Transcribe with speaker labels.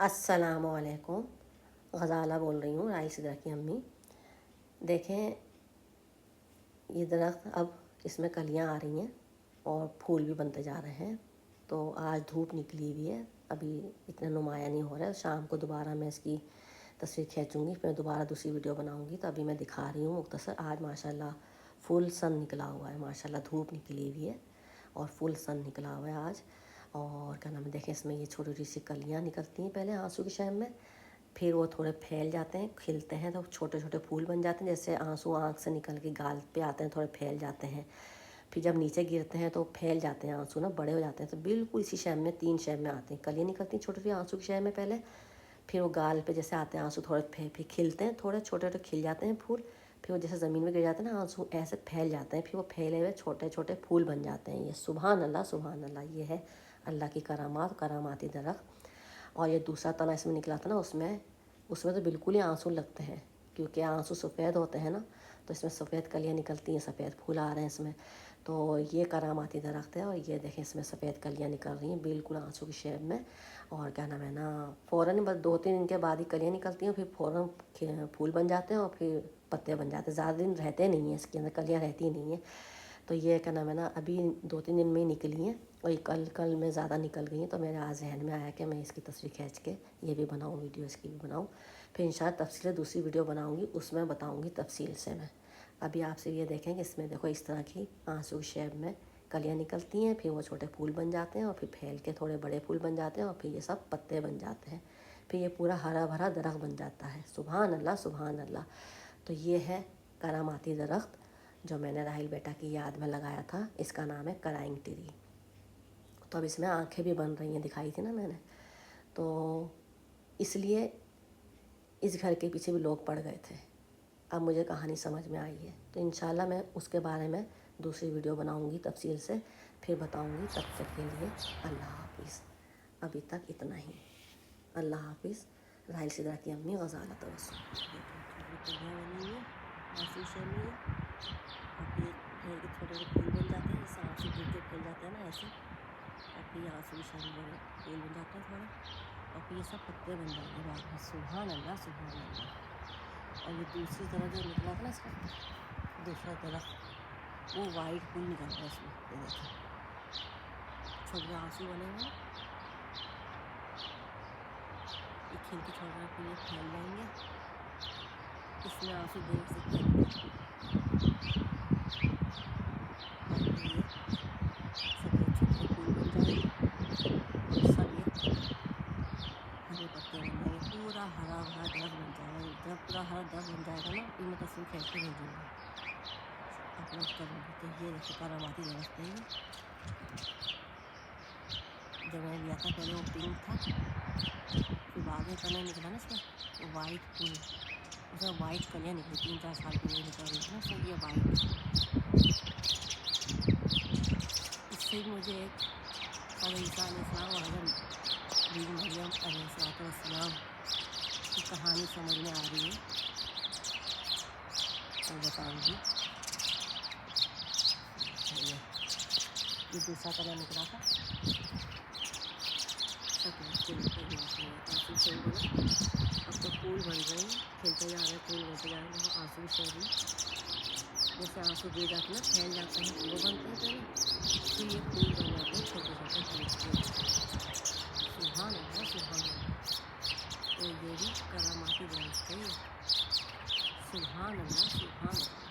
Speaker 1: अस्सलामुअलैकुम। गज़ाला बोल रही हूँ, राइस इधर की अम्मी। देखें ये दरख्त अब इसमें कलियाँ आ रही हैं और फूल भी बनते जा रहे हैं। तो आज धूप निकली हुई है, अभी इतना नुमाया नहीं हो रहा है। शाम को दोबारा मैं इसकी तस्वीर खींचूँगी, फिर दोबारा दूसरी वीडियो बनाऊँगी। तो अभी मैं दिखा रही हूँ मुख्तसर। आज माशाल्लाह फुल सन निकला हुआ है, माशाल्लाह धूप निकली हुई है और फुल सन निकला हुआ है आज। और क्या नाम है, देखें इसमें ये छोटी छोटी सी कलियाँ निकलती हैं पहले आंसू के टाइम में, फिर वो थोड़े फैल जाते हैं, खिलते हैं तो छोटे छोटे फूल बन जाते हैं। जैसे आंसू आँख से निकल के गाल पे आते हैं, थोड़े फैल जाते हैं। फिर जब नीचे गिरते हैं तो फैल जाते हैं आंसू ना, बड़े हो जाते हैं। तो बिल्कुल इसी शेप में 3 शेप में आते हैं, कलियाँ निकलती हैं छोटी छोटी आंसू के शेप में पहले। फिर वो गाल पे जैसे आते हैं आंसू, थोड़े फिर खिलते हैं, थोड़े छोटे छोटे खिल जाते हैं फूल। फिर वो जैसे ज़मीन में गिर जाते हैं ना आंसू, ऐसे फैल जाते हैं। फिर वो फैले हुए छोटे छोटे फूल बन जाते हैं। ये सुभान अल्लाह सुभान अल्लाह, ये है अल्लाह की करामाती दरख्त। और ये दूसरा तना इसमें निकला था ना, उसमें तो बिल्कुल ही आंसू लगते हैं, क्योंकि आंसू सफ़ेद होते हैं ना, तो इसमें सफ़ेद कलियाँ निकलती हैं, सफ़ेद फूल आ रहे हैं इसमें। तो ये करामाती दरख्त है और ये देखें इसमें सफ़ेद कलियाँ निकल रही हैं बिल्कुल आंसू की शेप में। और क्या नाम है ना, फ़ौरन बस 2-3 दिन के बाद ही कलियाँ निकलती हैं, फिर फ़ौरन फूल बन जाते हैं और फिर पत्ते बन जाते हैं। ज़्यादा दिन रहते नहीं हैं इसके अंदर, कलियाँ रहती नहीं हैं। तो ये क्या नाम है ना, अभी 2-3 दिन में ही निकली हैं और ये कल में ज़्यादा निकल गई हैं। तो मेरे आज जहन में आया कि मैं इसकी तस्वीर खींच के ये भी बनाऊँ, वीडियो इसकी भी बनाऊँ। फिर इंशाल्लाह तफसील दूसरी वीडियो बनाऊँगी, उसमें बताऊँगी तफसील से मैं। अभी आपसे ये देखें कि इसमें देखो इस तरह की आंसू की शेप में कलियाँ निकलती हैं, फिर वो छोटे फूल बन जाते हैं और फिर फैल के थोड़े बड़े फूल बन जाते हैं और फिर ये सब पत्ते बन जाते हैं। फिर ये पूरा हरा भरा दरख्त बन जाता है। सुभान अल्लाह सुभान अल्लाह। तो ये है करामाती दरख्त जो मैंने राहिल बेटा की याद में लगाया था। इसका नाम है कराइंग ट्री। तो अब इसमें आंखें भी बन रही हैं, दिखाई थी ना मैंने। तो इसलिए इस घर के पीछे भी लोग पड़ गए थे। अब मुझे कहानी समझ में आई है, तो इंशाल्लाह मैं उसके बारे में दूसरी वीडियो बनाऊंगी तफसील से, फिर बताऊंगी। तब तक के लिए अल्लाह हाफिज़। अभी तक इतना ही, अल्लाह हाफिज़। राहिल सिद्रा की अम्मी गज़ाला तवस्सुल। फिर के छोटे छोटे फूल बन जाते हैं, जैसे आंसू गिर के फैल जाते हैं ना ऐसे। और फिर आंसू के शाम बड़े फूल बन जाते हैं थोड़े, और फिर ये सब पत्ते बन जाएंगे बाद में। सुभान अल्लाह सुभान अल्लाह। और ये दूसरी तरफ जो निकला था ना इसका दूसरा तरफ, वो वाइट फूल निकल रहा है इसमें। ये देखिए छोटे आंसू बने हुए, ये खिल के छोटा फूल ये फैल जाएंगे। इसमें आंसू देख सकते हैं, सफ़ेद छोटे फूल बन जाएंगे और सब ये हरे पत्ते बन जाएंगे। पूरा हरा भरा दरख्त बन जाएगा। जब पूरा हरा दरख्त बन जाएगा ना, फिर मैं तस्वीर खींच के भेजूँगी, अपलोड करूँगी। तो ये देखो करामाती दरख्त है ये। जब मैंने लिया था पहले वो पिंक था, फिर बाद में कलर निकला ना इसमें, वो वाइट फूल, उसमें वाइट कलियाँ निकली। 3-4 साल पहले निकल रही थी ना, तो ये वाइट। इससे भी मुझे एक हज़रत ईसा अलैहिस्सलाम और हज़रत बीबी मरियम अलैहिस्सलाम की कहानी समझ में आ रही है, तो बताऊँगी। ये दूसरा कलर निकला था, आंसू से बने, अब तो फूल बन रहे हैं, खिलते जा रहे हैं, फूल बनते जा रहे हैं। देखो आंसू से भी जैसे आंसू गिर जाते हैं, फैल जाते हैं, वो बनते हैं पहले, फिर ये फूल बन जाते हैं छोटे छोटे फूल। सुभान अल्लाह सुभान अल्लाह। तो ये भी करामाती दरख्त है। सुभान अल्लाह सुभान अल्लाह।